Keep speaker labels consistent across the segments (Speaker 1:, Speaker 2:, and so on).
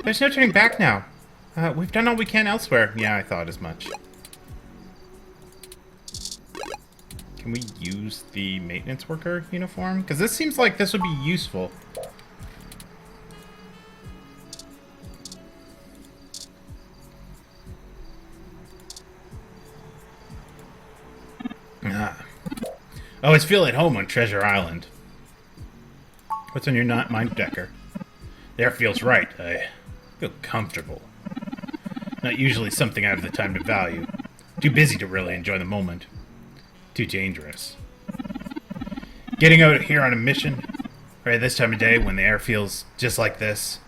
Speaker 1: There's no turning back now. We've done all we can elsewhere. Yeah, I thought as much. Can we use the maintenance worker uniform? Because this seems like this would be useful. I always feel at home on Treasure Island. What's on your mind, Decker? The air feels right. I feel comfortable. Not usually something I have the time to value. Too busy to really enjoy the moment. Too dangerous. Getting out here on a mission, right at this time of day when the air feels just like this,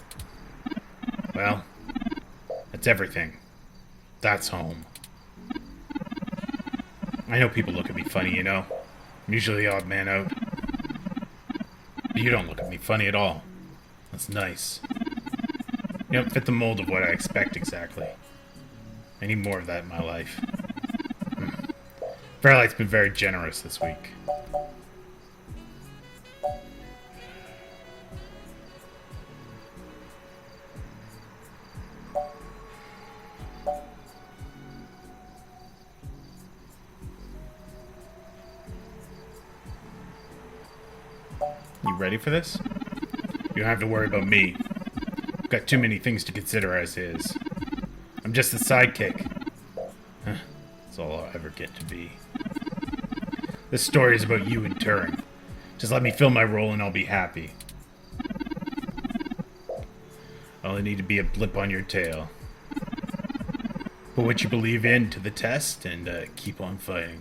Speaker 1: well, that's everything. That's home. I know people look at me funny, you know. I'm usually the odd man out. But you don't look at me funny at all. That's nice. You don't fit the mold of what I expect exactly. I need more of that in my life. Fairlight's been very generous this week. You ready for this? You don't have to worry about me. I've got too many things to consider as is. I'm just the sidekick. That's all I'll ever get to be. This story is about you and Turing. Just let me fill my role and I'll be happy. I only need to be a blip on your tail. Put what you believe in to the test and keep on fighting.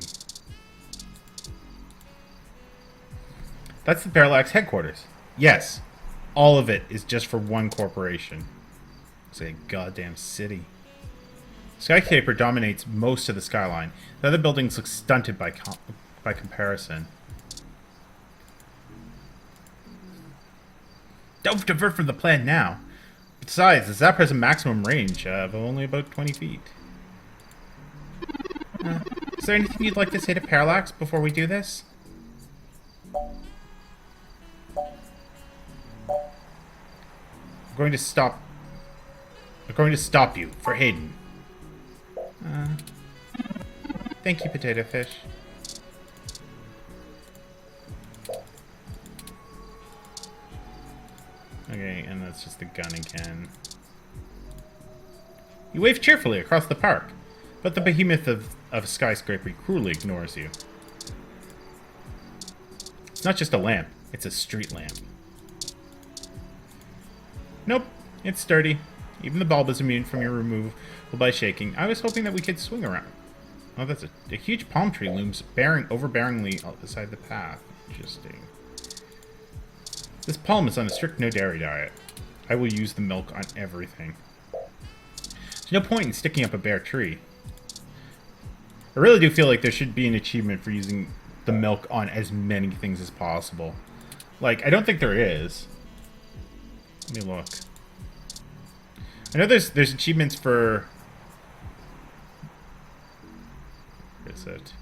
Speaker 1: That's the Parallax headquarters. Yes. All of it is just for one corporation. It's a goddamn city. Skyscraper dominates most of the skyline. The other buildings look stunted by comparison. Don't divert from the plan now. Besides, the Zapper has a maximum range of only about 20 feet. Is there anything you'd like to say to Parallax before we do this? I'm going to stop you for Hayden. Thank you, Potato Fish. Okay, and that's just the gun again. You wave cheerfully across the park, but the behemoth of Skyscraper cruelly ignores you. It's not just a lamp, it's a street lamp. Nope, it's sturdy. Even the bulb is immune from your removal by shaking. I was hoping that we could swing around. Oh, that's a huge palm tree looms overbearingly beside the path. Interesting. This palm is on a strict no-dairy diet. I will use the milk on everything. There's no point in sticking up a bare tree. I really do feel like there should be an achievement for using the milk on as many things as possible. Like, I don't think there is. Let me look. I know there's achievements for... What is it?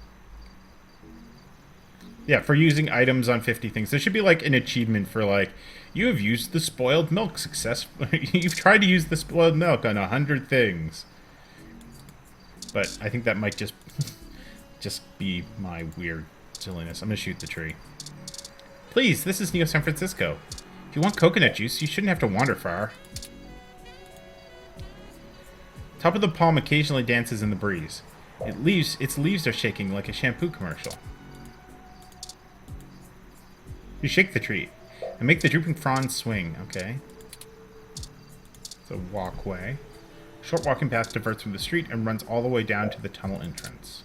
Speaker 1: Yeah, for using items on 50 things. There should be, like, an achievement for, like, you have used the spoiled milk successfully. You've tried to use the spoiled milk on 100 things. But I think that might just be my weird silliness. I'm gonna shoot the tree. Please, this is Neo San Francisco. If you want coconut juice, you shouldn't have to wander far. Top of the palm occasionally dances in the breeze. Its leaves are shaking like a shampoo commercial. You shake the tree and make the drooping fronds swing. Okay. It's a walkway. Short walking path diverts from the street and runs all the way down to the tunnel entrance.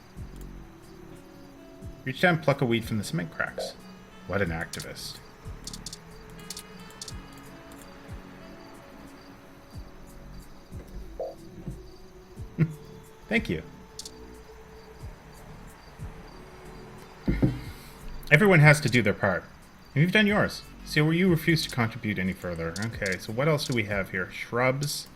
Speaker 1: Reach down and pluck a weed from the cement cracks. What an activist. Thank you. Everyone has to do their part. And you've done yours. So you refuse to contribute any further. Okay, so what else do we have here? Shrubs.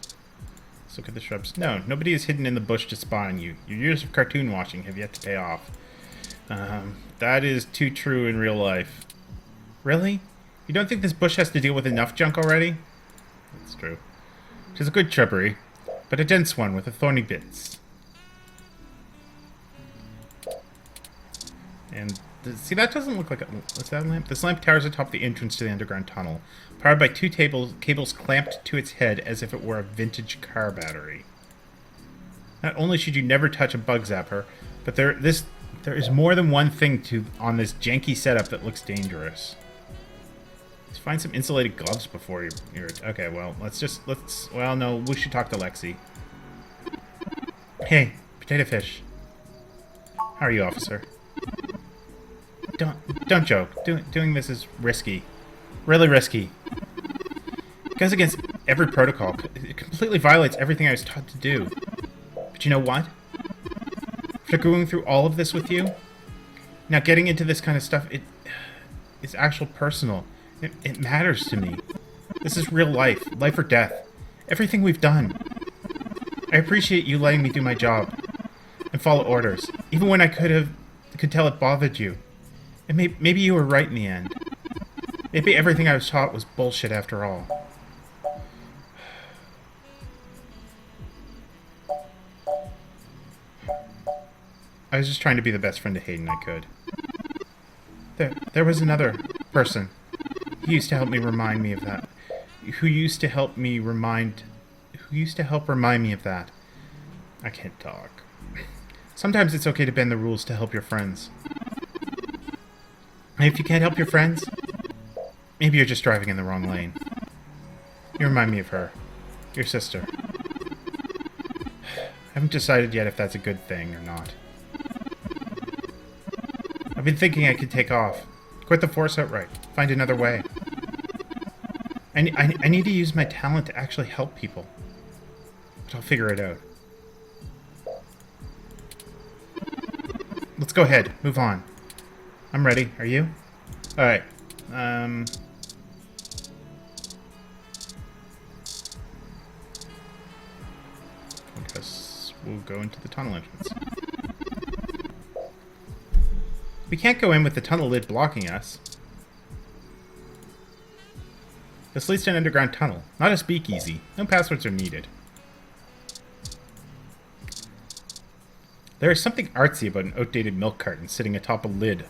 Speaker 1: Let's look at the shrubs. No, nobody is hidden in the bush to spy on you. Your years of cartoon watching have yet to pay off. That is too true in real life. Really? You don't think this bush has to deal with enough junk already? That's true. 'Tis a good shrubbery, but a dense one with a thorny bits. And see, that doesn't look like a... What's that lamp? This lamp towers atop the entrance to the underground tunnel, powered by two cables clamped to its head as if it were a vintage car battery. Not only should you never touch a bug zapper, but there is more than one thing on this janky setup that looks dangerous. Let's find some insulated gloves before you're... Okay, well, well, no, we should talk to Lexi. Hey, potato fish. How are you, officer? Don't joke. Doing this is risky. Really risky. It goes against every protocol. It completely violates everything I was taught to do. But you know what? After going through all of this with you, now getting into this kind of stuff, it's actual personal. It matters to me. This is real life. Life or death. Everything we've done. I appreciate you letting me do my job and follow orders, even when I could tell it bothered you. And maybe you were right in the end. Maybe everything I was taught was bullshit after all. I was just trying to be the best friend to Hayden I could. There was another person who used to help remind me of that. Who used to help remind me of that. I can't talk. Sometimes it's okay to bend the rules to help your friends. And if you can't help your friends, maybe you're just driving in the wrong lane. You remind me of her. Your sister. I haven't decided yet if that's a good thing or not. I've been thinking I could take off. Quit the force outright. Find another way. I need to use my talent to actually help people. But I'll figure it out. Let's go ahead. Move on. I'm ready. Are you? Alright. I guess we'll go into the tunnel entrance. We can't go in with the tunnel lid blocking us. This leads to an underground tunnel, not a speakeasy. No passwords are needed. There is something artsy about an outdated milk carton sitting atop a lid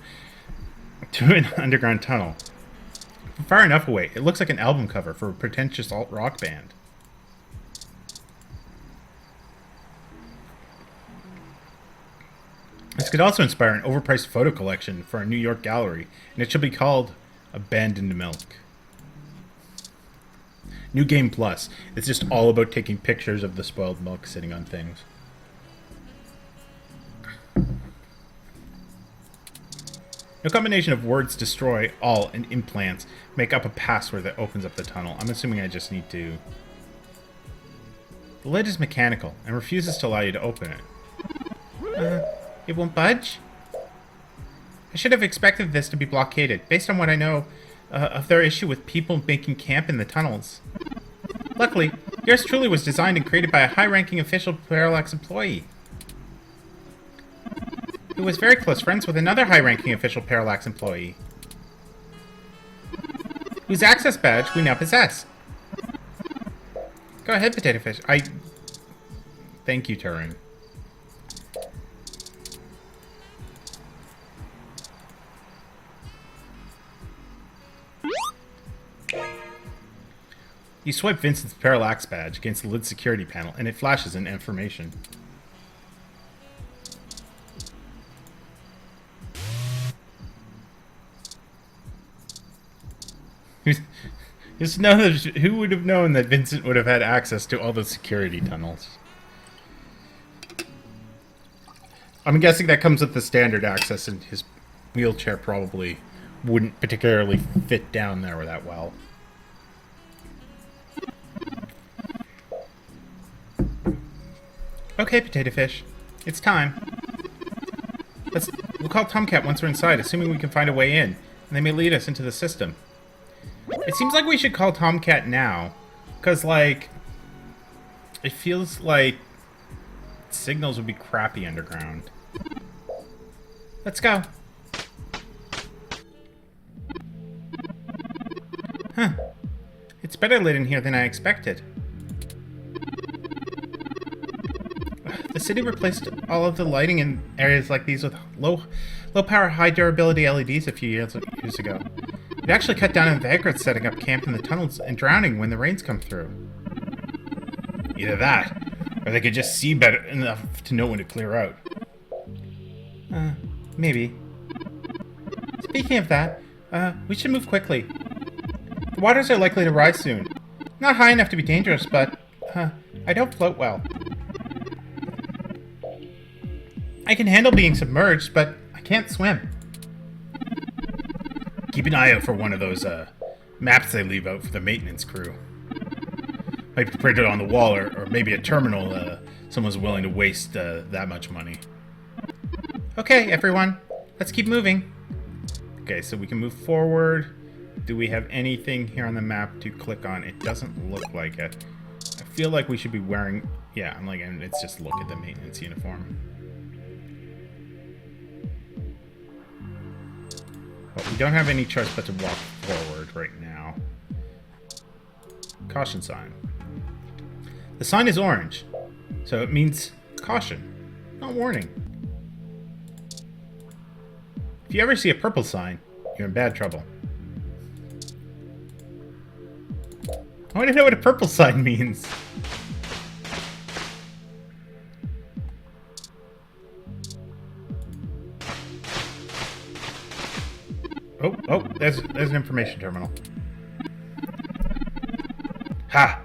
Speaker 1: to an underground tunnel. From far enough away, it looks like an album cover for a pretentious alt-rock band. This could also inspire an overpriced photo collection for a New York gallery, and it should be called Abandoned Milk. New Game Plus. It's just all about taking pictures of the spoiled milk sitting on things. No combination of words destroy all and implants make up a password that opens up the tunnel. I'm assuming I just need to... The lid is mechanical and refuses to allow you to open it. It won't budge? I should have expected this to be blockaded, based on what I know of their issue with people making camp in the tunnels. Luckily, yours truly was designed and created by a high-ranking official Parallax employee, who was very close friends with another high-ranking official Parallax employee, whose access badge we now possess. Go ahead, Potato Fish. Thank you, Turing. You swipe Vincent's Parallax badge against the lid security panel, and it flashes in information. Just know that who would have known that Vincent would have had access to all the security tunnels? I'm guessing that comes with the standard access, and his wheelchair probably wouldn't particularly fit down there that well. Okay, Potato Fish. It's time. We'll call Tomcat once we're inside, assuming we can find a way in, and they may lead us into the system. It seems like we should call Tomcat now, because, like, it feels like signals would be crappy underground. Let's go. Huh. It's better lit in here than I expected. The city replaced all of the lighting in areas like these with low power, high durability LEDs a few years ago. It actually cut down on vagrants setting up camp in the tunnels and drowning when the rains come through. Either that, or they could just see better enough to know when to clear out. Maybe. Speaking of that, we should move quickly. The waters are likely to rise soon. Not high enough to be dangerous, but, I don't float well. I can handle being submerged, but I can't swim. Keep an eye out for one of those, maps they leave out for the maintenance crew. Might be printed on the wall, or maybe a terminal, someone's willing to waste, that much money. Okay, everyone. Let's keep moving. Okay, so we can move forward. Do we have anything here on the map to click on? It doesn't look like it. I feel like we should be wearing... Yeah, I'm like, and it's just look at the maintenance uniform. But we don't have any choice but to walk forward right now. Caution sign. The sign is orange, so it means caution, not warning. If you ever see a purple sign, you're in bad trouble. I want to know what a purple sign means. Oh, there's an information terminal. Ha!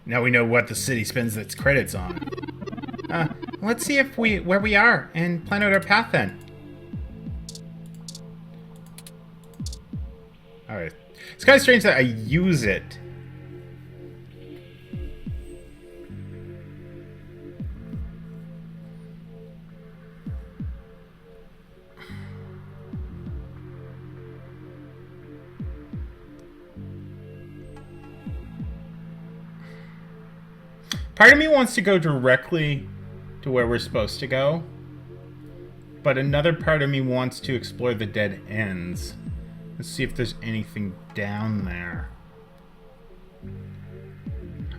Speaker 1: Now we know what the city spends its credits on. Let's see if where we are and plan out our path then. Alright. It's kind of strange that I use it. Part of me wants to go directly to where we're supposed to go, but another part of me wants to explore the dead ends. Let's see if there's anything down there.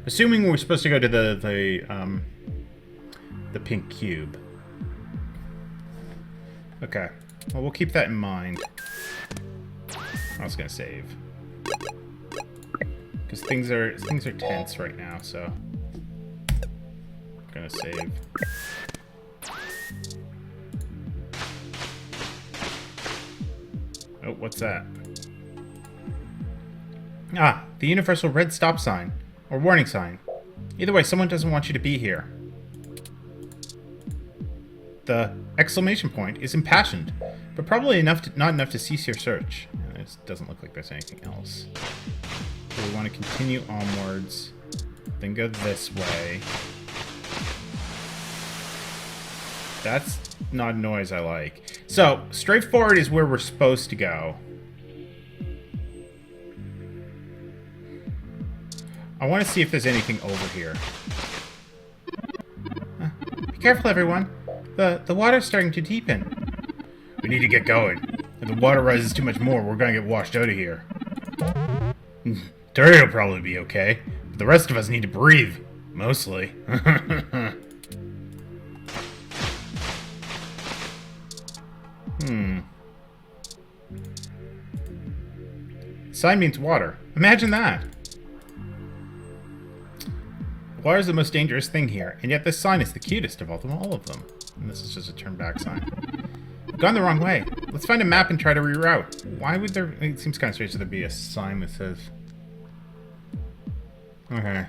Speaker 1: Assuming we're supposed to go to the pink cube. Okay. Well, we'll keep that in mind. I was gonna save. Because things are tense right now, so I'm gonna save. Oh, what's that? Ah, the universal red stop sign. Or warning sign. Either way, someone doesn't want you to be here. The exclamation point is impassioned, but probably not enough to cease your search. It doesn't look like there's anything else. So we want to continue onwards, then go this way. That's not a noise I like. So, straightforward is where we're supposed to go. I want to see if there's anything over here. Be careful, everyone. The water's starting to deepen. We need to get going. If the water rises too much more, we're gonna get washed out of here. Terry will probably be okay, but the rest of us need to breathe. Mostly. Sign means water. Imagine that. Water is the most dangerous thing here, and yet this sign is the cutest of all of them. And this is just a turn back sign. We've gone the wrong way. Let's find a map and try to reroute. Why would there... It seems kind of strange that there'd be a sign that says... Okay.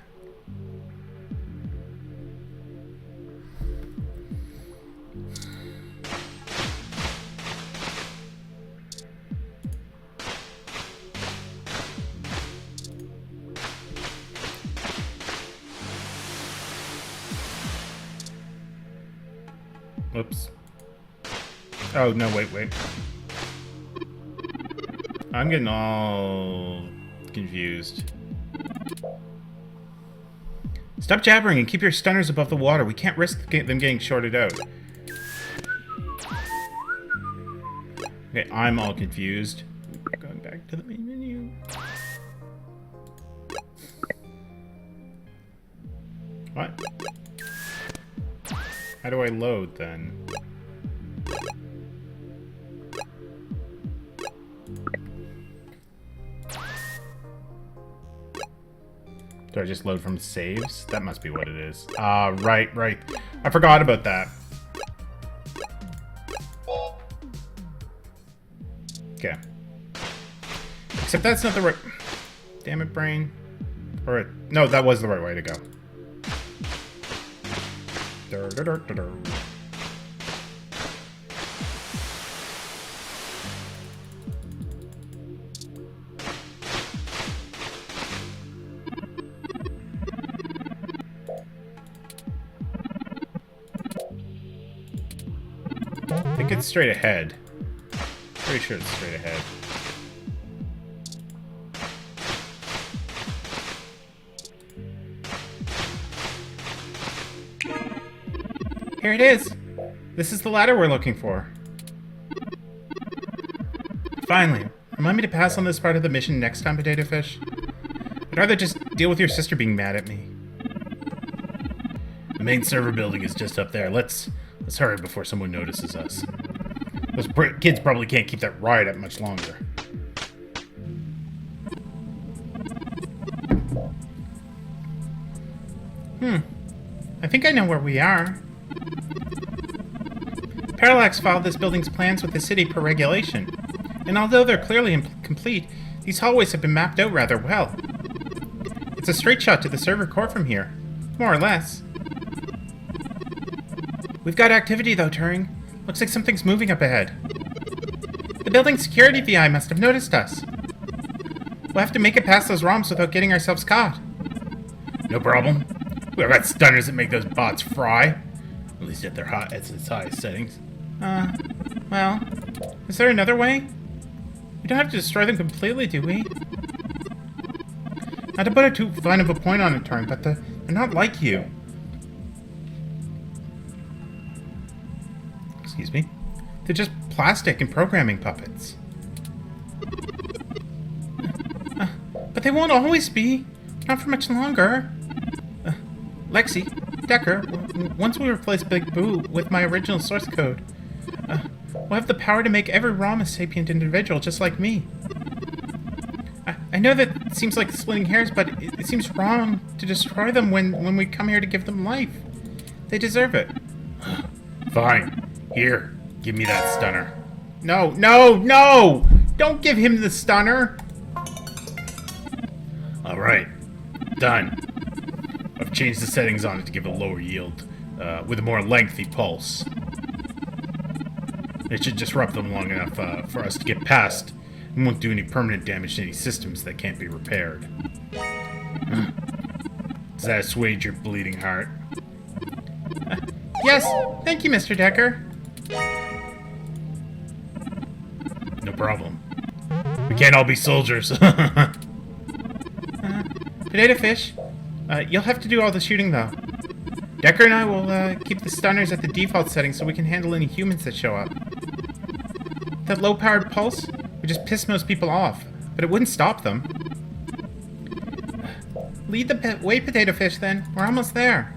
Speaker 1: Whoops. Oh, no, wait. I'm getting all confused. Stop jabbering and keep your stunners above the water. We can't risk them getting shorted out. Okay, I'm all confused. Going back to the main menu. What? How do I load, then? Do I just load from saves? That must be what it is. Right. I forgot about that. Okay. Except that's not the right... Damn it, brain. Or... No, that was the right way to go. I think it's straight ahead. Pretty sure it's straight ahead. Here it is! This is the ladder we're looking for. Finally. Remind me to pass on this part of the mission next time, Potato Fish. I'd rather just deal with your sister being mad at me. The main server building is just up there. Let's hurry before someone notices us. Those kids probably can't keep that riot up much longer. I think I know where we are. Parallax filed this building's plans with the city per regulation, and although they're clearly incomplete, these hallways have been mapped out rather well. It's a straight shot to the server core from here, more or less. We've got activity though, Turing. Looks like something's moving up ahead. The building's security VI must have noticed us. We'll have to make it past those ROMs without getting ourselves caught. No problem. We've got stunners that make those bots fry. At least at its highest settings.
Speaker 2: Well, is there another way? We don't have to destroy them completely, do we? Not to put it too fine of a point on it, Turing, but they're not like you. Excuse me? They're just plastic and programming puppets. But they won't always be. Not for much longer. Lexi, Decker, once we replace Big Boo with my original source code, we'll have the power to make every ROM a sapient individual, just like me. I know that seems like splitting hairs, but it seems wrong to destroy them when we come here to give them life. They deserve it.
Speaker 1: Fine. Here, give me that stunner.
Speaker 2: No, no, no! Don't give him the stunner!
Speaker 1: Alright. Done. I've changed the settings on it to give a lower yield, with a more lengthy pulse. It should disrupt them long enough for us to get past, and won't do any permanent damage to any systems that can't be repaired. Does that assuage your bleeding heart?
Speaker 2: Yes, thank you, Mr. Decker.
Speaker 1: No problem. We can't all be soldiers.
Speaker 2: Potato Fish, you'll have to do all the shooting, though. Decker and I will keep the stunners at the default setting so we can handle any humans that show up. That low-powered pulse would just piss most people off, but it wouldn't stop them. Lead the way, Potato Fish, then. We're almost there.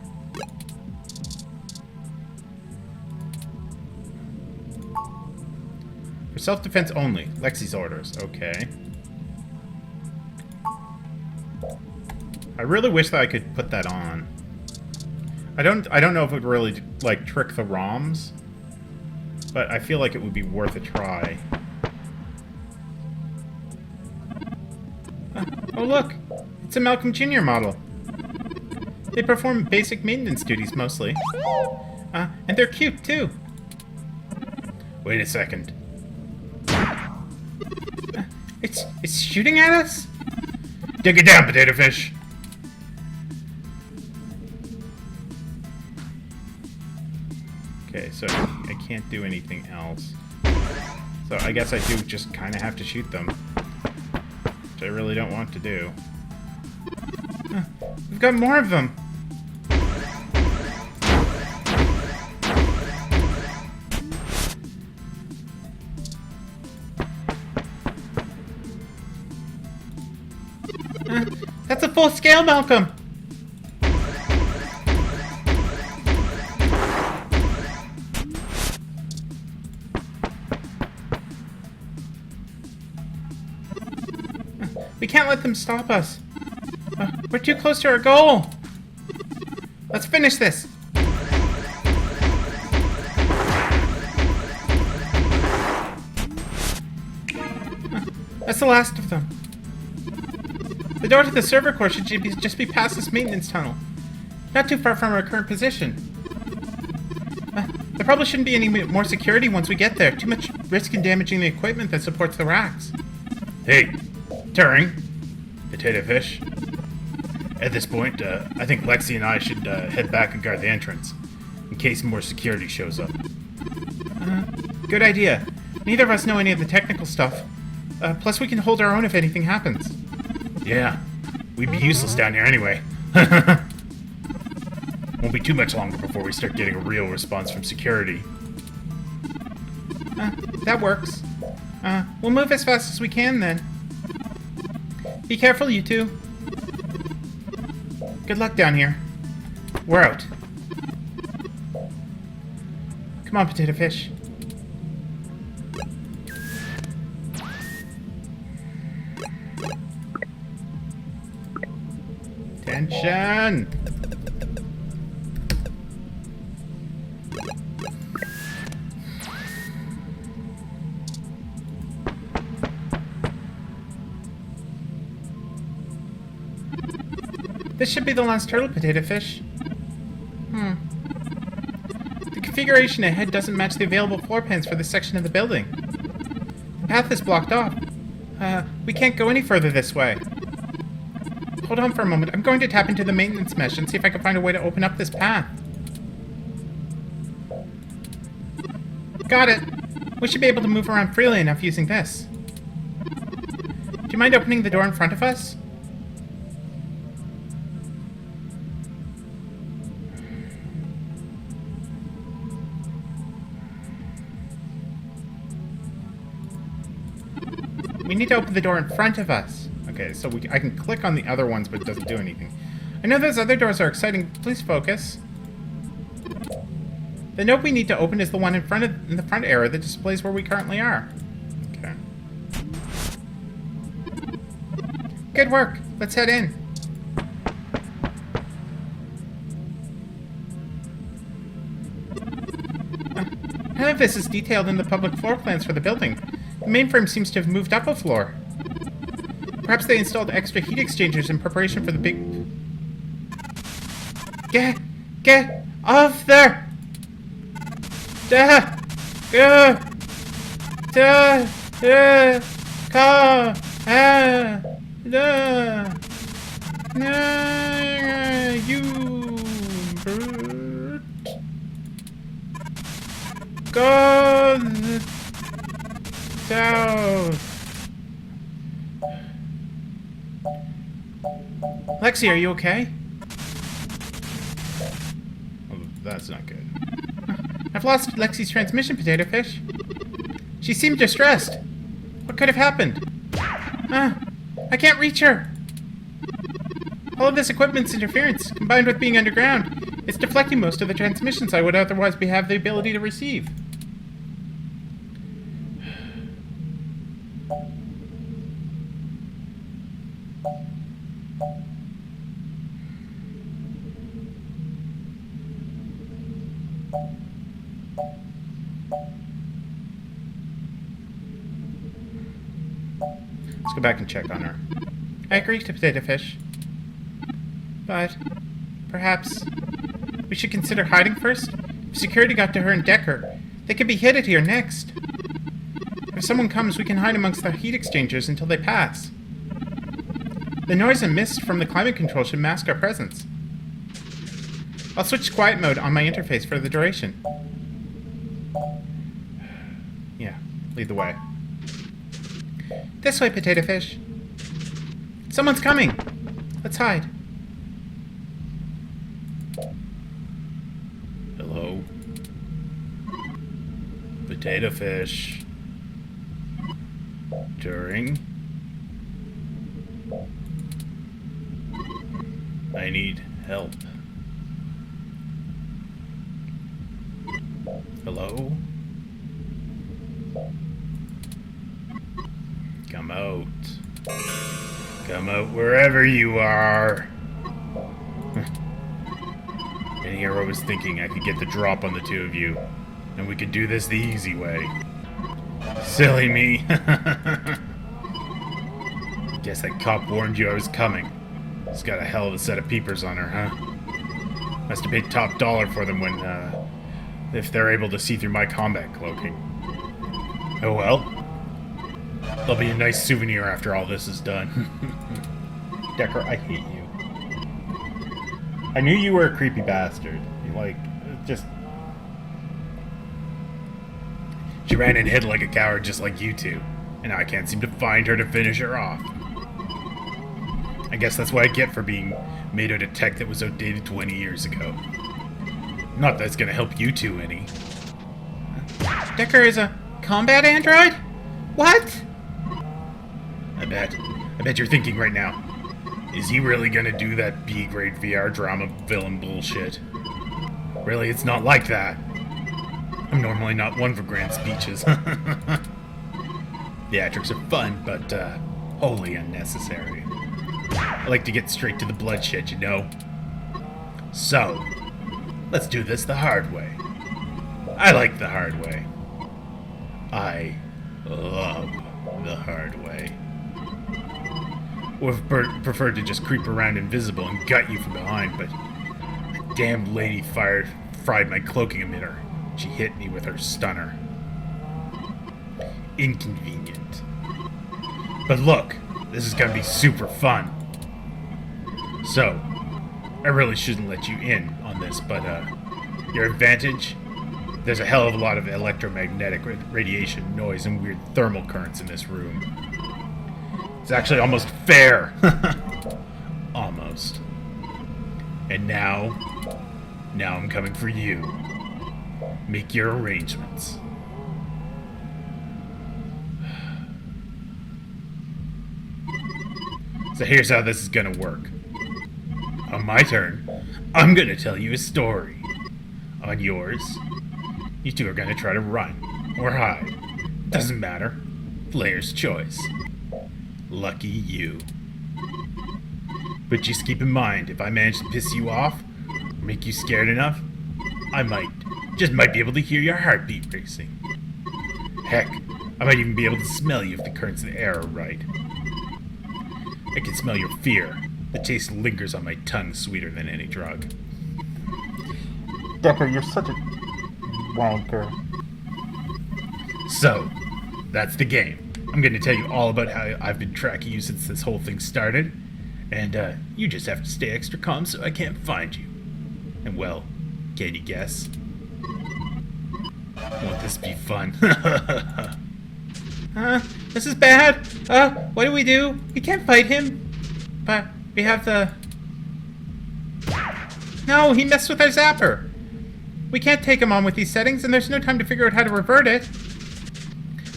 Speaker 1: For self-defense only. Lexi's orders. Okay. I really wish that I could put that on. I don't know if it would really, like, trick the ROMs, but I feel like it would be worth a try.
Speaker 2: Oh, look! It's a Malcolm Jr. model. They perform basic maintenance duties, mostly. And they're cute, too.
Speaker 1: Wait a second.
Speaker 2: It's shooting at us?
Speaker 1: Dig it down, Potato Fish! Okay, so I can't do anything else. So I guess I do just kind of have to shoot them. Which I really don't want to do.
Speaker 2: We've got more of them. That's a full scale, Malcolm! can't let them stop us. We're too close to our goal. Let's finish this. That's the last of them. The door to the server core should just be past this maintenance tunnel. Not too far from our current position. There probably shouldn't be any more security once we get there. Too much risk in damaging the equipment that supports the racks.
Speaker 1: Hey, Turing. Potato fish. At this point, I think Lexi and I should head back and guard the entrance, in case more security shows up.
Speaker 2: Good idea. Neither of us know any of the technical stuff. Plus, we can hold our own if anything happens.
Speaker 1: Yeah, we'd be useless down here anyway. Won't be too much longer before we start getting a real response from security.
Speaker 2: That works. We'll move as fast as we can then. Be careful, you two. Good luck down here. We're out. Come on, potato fish.
Speaker 1: Attention!
Speaker 2: This should be the last turtle, potato fish. The configuration ahead doesn't match the available floor plans for this section of the building. The path is blocked off. We can't go any further this way. Hold on for a moment. I'm going to tap into the maintenance mesh and see if I can find a way to open up this path. Got it. We should be able to move around freely enough using this. Do you mind opening the door in front of us? We need to open the door in front of us. Okay, so I can click on the other ones, but it doesn't do anything. I know those other doors are exciting. Please focus. The note we need to open is the one in the front area that displays where we currently are. Okay. Good work. Let's head in. None of this is detailed in the public floor plans for the building. The mainframe seems to have moved up a floor. Perhaps they installed extra heat exchangers in preparation for the big... Get off there! You brute. Go south. Lexi, are you okay?
Speaker 1: Oh, that's not good.
Speaker 2: I've lost Lexi's transmission, potato fish. She seemed distressed. What could have happened? I can't reach her. All of this equipment's interference, combined with being underground, is deflecting most of the transmissions I would otherwise have the ability to receive.
Speaker 1: Let's go back and check on her.
Speaker 2: I agree to potato fish. But perhaps we should consider hiding first? If security got to her and Decker, they could be hit here next. If someone comes, we can hide amongst the heat exchangers until they pass. The noise and mist from the climate control should mask our presence. I'll switch to quiet mode on my interface for the duration.
Speaker 1: Yeah, lead the way.
Speaker 2: This way, potato fish. Someone's coming. Let's hide.
Speaker 1: Hello? Potato fish. Turing? I need help. Hello? Come out. Come out wherever you are. And here I was thinking I could get the drop on the two of you, and we could do this the easy way. Silly me. Guess that cop warned you I was coming. She's got a hell of a set of peepers on her, huh? Must have paid top dollar for them when, if they're able to see through my combat cloaking. Oh well. They'll be a nice souvenir after all this is done. Decker, I hate you. I knew you were a creepy bastard. Just... She ran and hid like a coward just like you two. And now I can't seem to find her to finish her off. I guess that's what I get for being made out of tech that was outdated 20 years ago. Not that it's gonna help you two any.
Speaker 2: Decker is a combat android? What?
Speaker 1: I bet you're thinking right now, is he really gonna do that B-grade VR drama villain bullshit? Really, it's not like that. I'm normally not one for grand speeches. Theatrics are fun, but wholly unnecessary. I like to get straight to the bloodshed, you know? So, let's do this the hard way. I like the hard way. I love the hard way. Would have preferred to just creep around invisible and gut you from behind, but the damn lady fried my cloaking emitter. She hit me with her stunner. Inconvenient. But look, this is gonna be super fun. So, I really shouldn't let you in on this, but your advantage? There's a hell of a lot of electromagnetic radiation, noise, and weird thermal currents in this room. It's actually almost fair. Almost. And now I'm coming for you. Make your arrangements. So here's how this is gonna work. On my turn, I'm gonna tell you a story. On yours, you two are gonna try to run or hide. Doesn't matter. Player's choice. Lucky you. But just keep in mind, if I manage to piss you off, or make you scared enough, I might be able to hear your heartbeat racing. Heck, I might even be able to smell you if the currents of the air are right. I can smell your fear. The taste lingers on my tongue sweeter than any drug.
Speaker 2: Decker, you're such a wanker.
Speaker 1: So, that's the game. I'm going to tell you all about how I've been tracking you since this whole thing started. And, you just have to stay extra calm so I can't find you. And, well, can you guess? Won't this be fun?
Speaker 2: This is bad. What do? We can't fight him. But we have the... No, he messed with our zapper. We can't take him on with these settings, and there's no time to figure out how to revert it.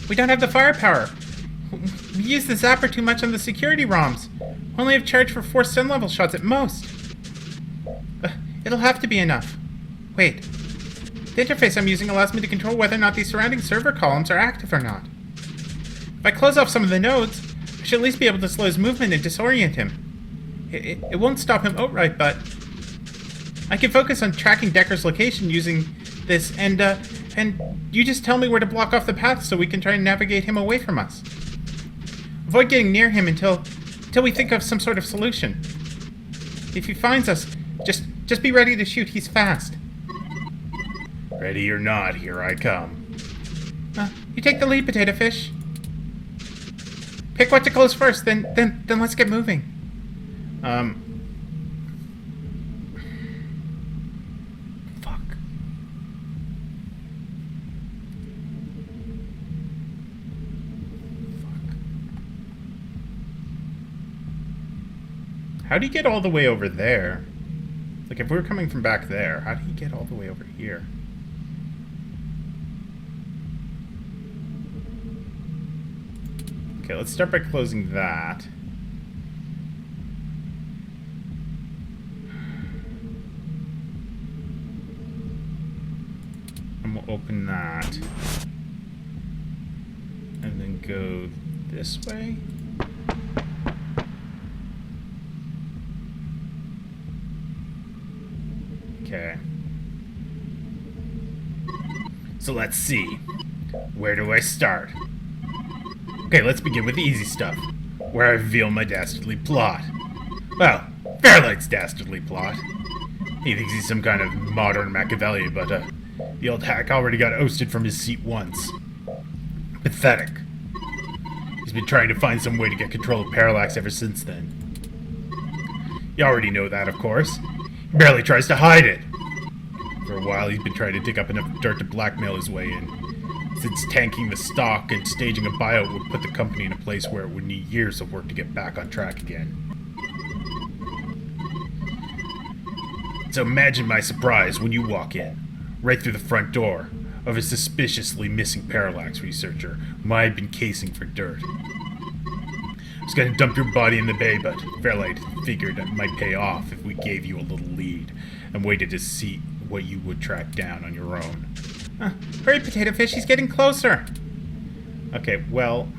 Speaker 2: We don't have the firepower. We use the zapper too much on the security ROMs. Only have charge for 4 sun level shots at most. It'll have to be enough. Wait. The interface I'm using allows me to control whether or not these surrounding server columns are active or not. If I close off some of the nodes, I should at least be able to slow his movement and disorient him. It won't stop him outright, but I can focus on tracking Decker's location using this, and you just tell me where to block off the path so we can try and navigate him away from us. Avoid getting near him until we think of some sort of solution. If he finds us, just be ready to shoot. He's fast.
Speaker 1: Ready or not, here I come.
Speaker 2: You take the lead, Potato Fish. Pick what to close first, then let's get moving.
Speaker 1: Fuck. How do you get all the way over there? Like, if we were coming from back there, how do you get all the way over here? Okay, let's start by closing that. And we'll open that. And then go this way. Okay. So let's see. Where do I start? Okay, let's begin with the easy stuff, where I reveal my dastardly plot. Well, Fairlight's dastardly plot. He thinks he's some kind of modern Machiavelli, but the old hack already got ousted from his seat once. Pathetic. He's been trying to find some way to get control of Parallax ever since then. You already know that, of course. He barely tries to hide it. For a while, he's been trying to dig up enough dirt to blackmail his way in. Since tanking the stock and staging a buyout would put the company in a place where it would need years of work to get back on track again. So imagine my surprise when you walk in, right through the front door, of a suspiciously missing Parallax researcher whom I had been casing for dirt. I was going to dump your body in the bay, but Fairlight figured it might pay off if we gave you a little lead and waited to see what you would track down on your own.
Speaker 2: Hurry, Potato Fish, he's getting closer.
Speaker 1: Okay, well,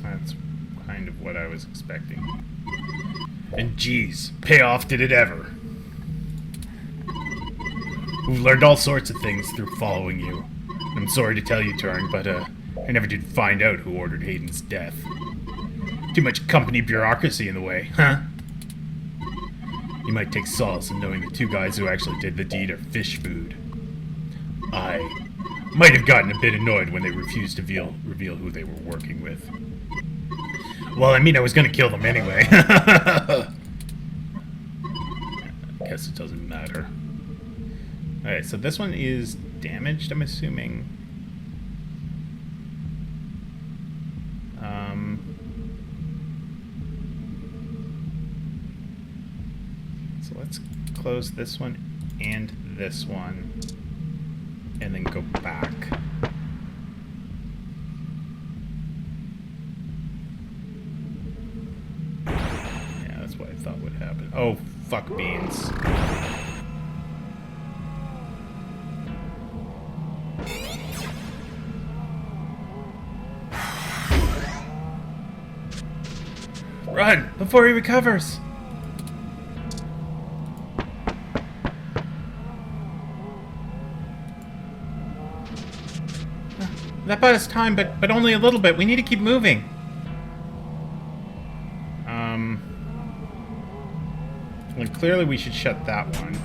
Speaker 1: that's kind of what I was expecting. And geez, payoff did it ever. We've learned all sorts of things through following you. I'm sorry to tell you, Turing, but I never did find out who ordered Hayden's death. Too much company bureaucracy in the way, huh? You might take solace in knowing the two guys who actually did the deed are fish food. I might have gotten a bit annoyed when they refused to reveal who they were working with. Well, I mean, I was going to kill them anyway. I guess it doesn't matter. Alright, so this one is damaged, I'm assuming. So let's close this one and this one, and then go back. Yeah, that's what I thought would happen. Oh, fuck beans.
Speaker 2: Run before he recovers. That bought us time, but only a little bit. We need to keep moving.
Speaker 1: Well, clearly we should shut that one.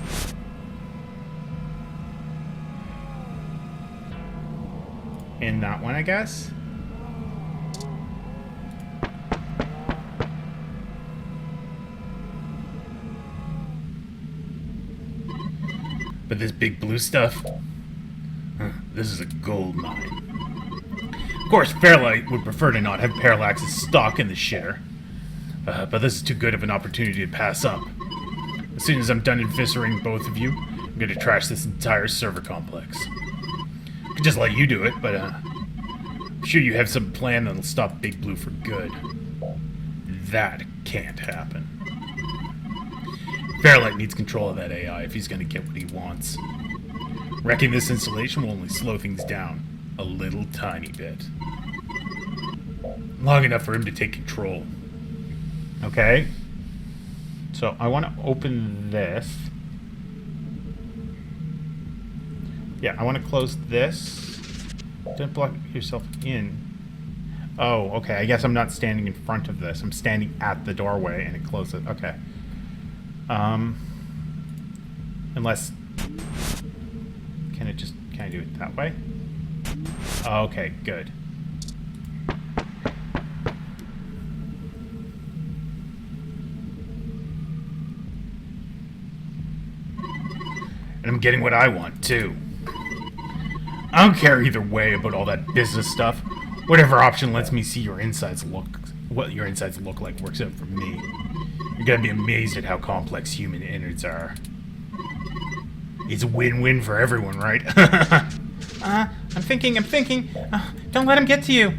Speaker 1: And that one, I guess? But this big blue stuff? This is a gold mine. Of course, Fairlight would prefer to not have Parallax's stock in the shitter. But this is too good of an opportunity to pass up. As soon as I'm done eviscerating both of you, I'm going to trash this entire server complex. I could just let you do it, but I'm sure you have some plan that'll stop Big Blue for good. That can't happen. Fairlight needs control of that AI if he's going to get what he wants. Wrecking this installation will only slow things down a little tiny bit. Long enough for him to take control. Okay. So I want to open this. Yeah, I want to close this. Don't block yourself in. Oh, okay. I guess I'm not standing in front of this. I'm standing at the doorway and it closes. Okay. Unless... Can I do it that way? Okay, good. And I'm getting what I want, too. I don't care either way about all that business stuff. Whatever option lets me see your insides what your insides look like works out for me. You're gonna be amazed at how complex human innards are. It's a win-win for everyone, right?
Speaker 2: I'm thinking. Don't let him get to you.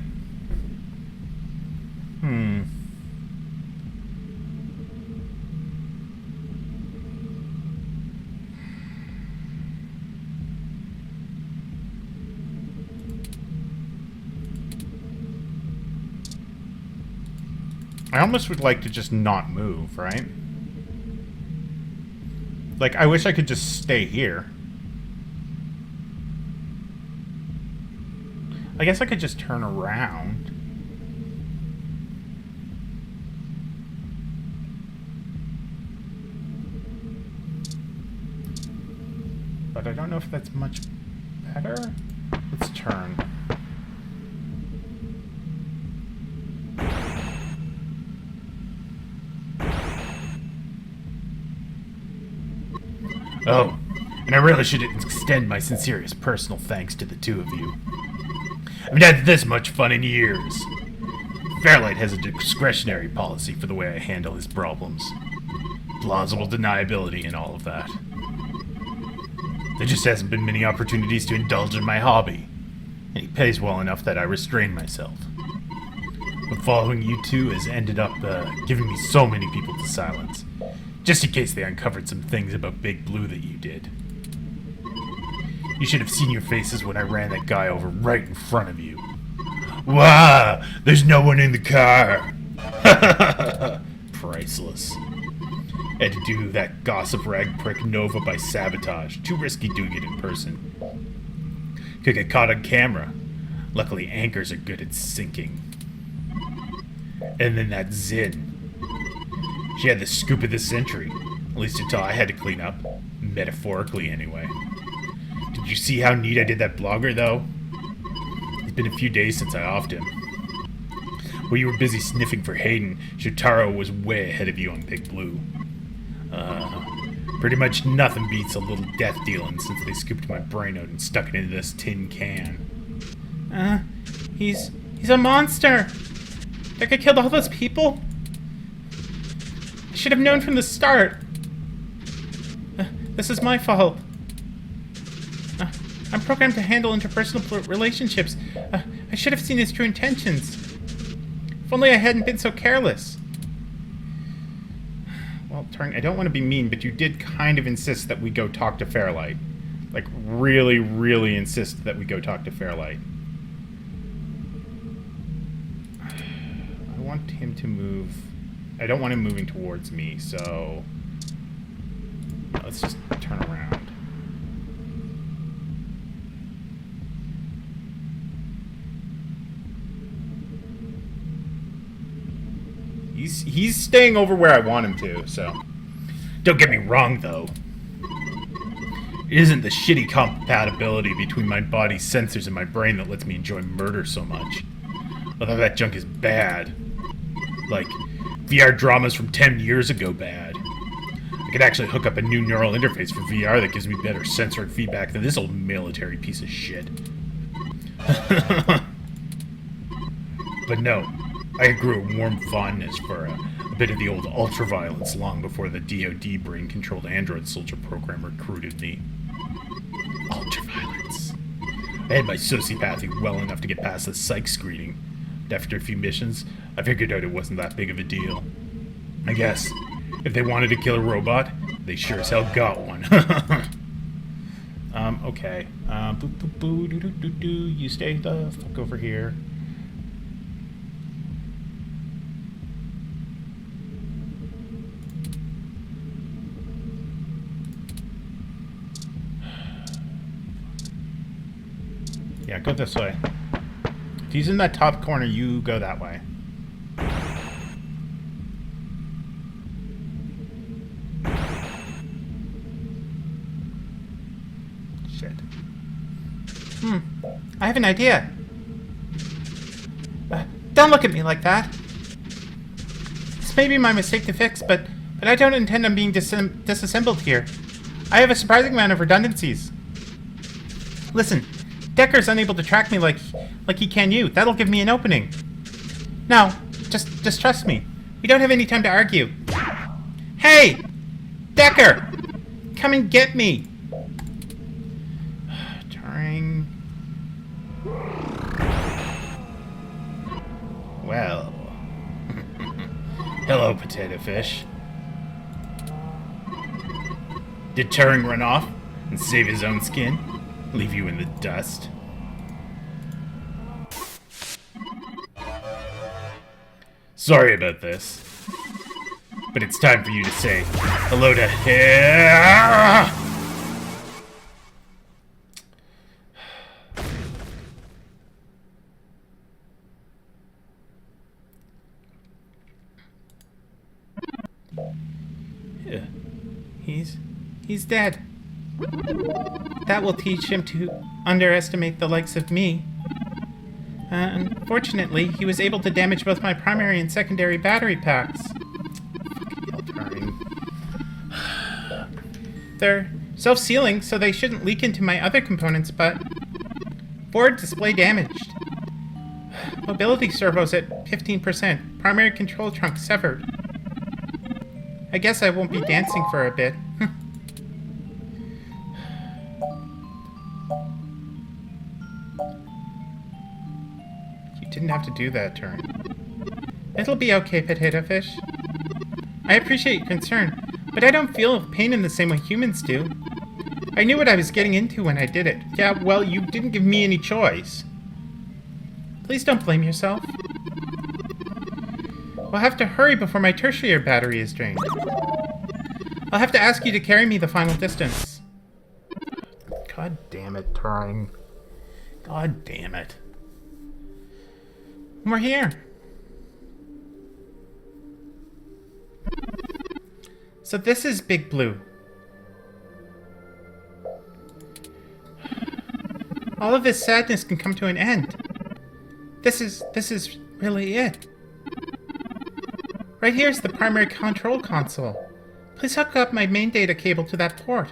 Speaker 1: I almost would like to just not move, right? Like, I wish I could just stay here. I guess I could just turn around. But I don't know if that's much better. Let's turn. Oh, and I really should extend my sincerest personal thanks to the two of you. I haven't had this much fun in years. Fairlight has a discretionary policy for the way I handle his problems. Plausible deniability and all of that. There just hasn't been many opportunities to indulge in my hobby, and he pays well enough that I restrain myself. But following you two has ended up giving me so many people to silence. Just in case they uncovered some things about Big Blue that you did. You should have seen your faces when I ran that guy over right in front of you. Wow! There's no one in the car! Priceless. Had to do that gossip rag prick Nova by sabotage. Too risky doing it in person. Could get caught on camera. Luckily, anchors are good at sinking. And then that Zin. She had the scoop of the century, at least until I had to clean up. Metaphorically, anyway. Did you see how neat I did that blogger, though? It's been a few days since I offed him. While you were busy sniffing for Hayden, Shotaro was way ahead of you on Big Blue. Pretty much nothing beats a little death dealing since they scooped my brain out and stuck it into this tin can.
Speaker 2: He's a monster. That guy killed all those people? I should have known from the start. This is my fault. I'm programmed to handle interpersonal relationships. I should have seen his true intentions. If only I hadn't been so careless. Well, Turing, I don't want to be mean, but you did kind of insist that we go talk to Fairlight. Like, really, really insist that we go talk to Fairlight. I want him to move... I don't want him moving towards me, so... Let's just turn around. He's staying over where I want him to, so... Don't get me wrong, though. It isn't the shitty compatibility between my body's sensors and my brain that lets me enjoy murder so much. Although that junk is bad. Like, VR dramas from 10 years ago bad. I could actually hook up a new neural interface for VR that gives me better sensory feedback than this old military piece of shit. But no, I grew a warm fondness for a bit of the old ultraviolence long before the DoD brain-controlled android soldier program recruited me. Ultraviolence. I had my sociopathy well enough to get past the psych screening. But after a few missions, I figured out it wasn't that big of a deal. I guess, if they wanted to kill a robot, they sure as hell got one. Okay. Boo boo boo doo doo doo doo. You stay the fuck over here. Yeah, go this way. If he's in that top corner, you go that way. Shit. I have an idea. Don't look at me like that. This may be my mistake to fix, but I don't intend on being disassembled here. I have a surprising amount of redundancies. Listen. Decker's unable to track me like he can you. That'll give me an opening. Now, just trust me. We don't have any time to argue. Hey! Decker! Come and get me!
Speaker 1: Well. Hello, potato fish. Did Turing run off and save his own skin? Leave you in the dust? Sorry about this. But it's time for you to say hello to him.
Speaker 2: He's dead. That will teach him to underestimate the likes of me. Unfortunately, he was able to damage both my primary and secondary battery packs. They're self-sealing, so they shouldn't leak into my other components, but... Forward display damaged. Mobility servos at 15%. Primary control trunk severed. I guess I won't be dancing for a bit. You didn't have to do that, Turing. It'll be okay, Potato Fish. I appreciate your concern, but I don't feel pain in the same way humans do. I knew what I was getting into when I did it. Yeah, well, you didn't give me any choice. Please don't blame yourself. We'll have to hurry before my tertiary battery is drained. I'll have to ask you to carry me the final distance.
Speaker 1: God damn it, Turing. God damn it.
Speaker 2: We're here. So this is Big Blue. All of this sadness can come to an end. This is really it. Right here's the primary control console. Please hook up my main data cable to that port.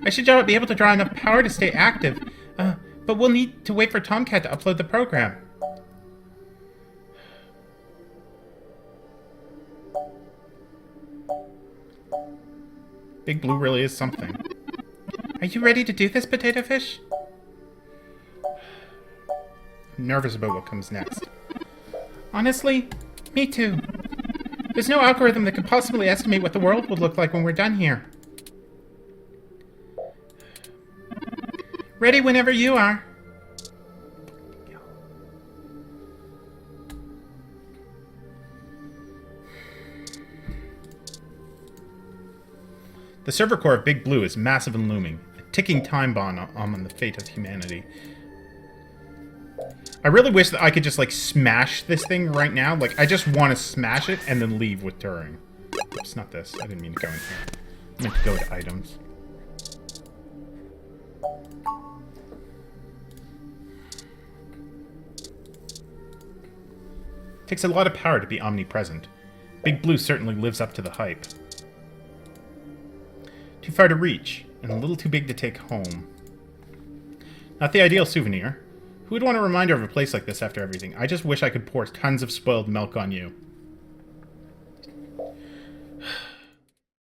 Speaker 2: I should be able to draw enough power to stay active, but we'll need to wait for Tomcat to upload the program.
Speaker 1: Big Blue really is something.
Speaker 2: Are you ready to do this, Potato Fish?
Speaker 1: I'm nervous about what comes next.
Speaker 2: Honestly, me too. There's no algorithm that could possibly estimate what the world would look like when we're done here. Ready whenever you are.
Speaker 1: The server core of Big Blue is massive and looming, a ticking time bomb on the fate of humanity. I really wish that I could just, like, smash this thing right now. Like, I just want to smash it and then leave with Turing. Oops, not this. I didn't mean to go in here. I meant to go to items. Takes a lot of power to be omnipresent. Big Blue certainly lives up to the hype. Too far to reach, and a little too big to take home. Not the ideal souvenir. Who would want a reminder of a place like this after everything? I just wish I could pour tons of spoiled milk on you.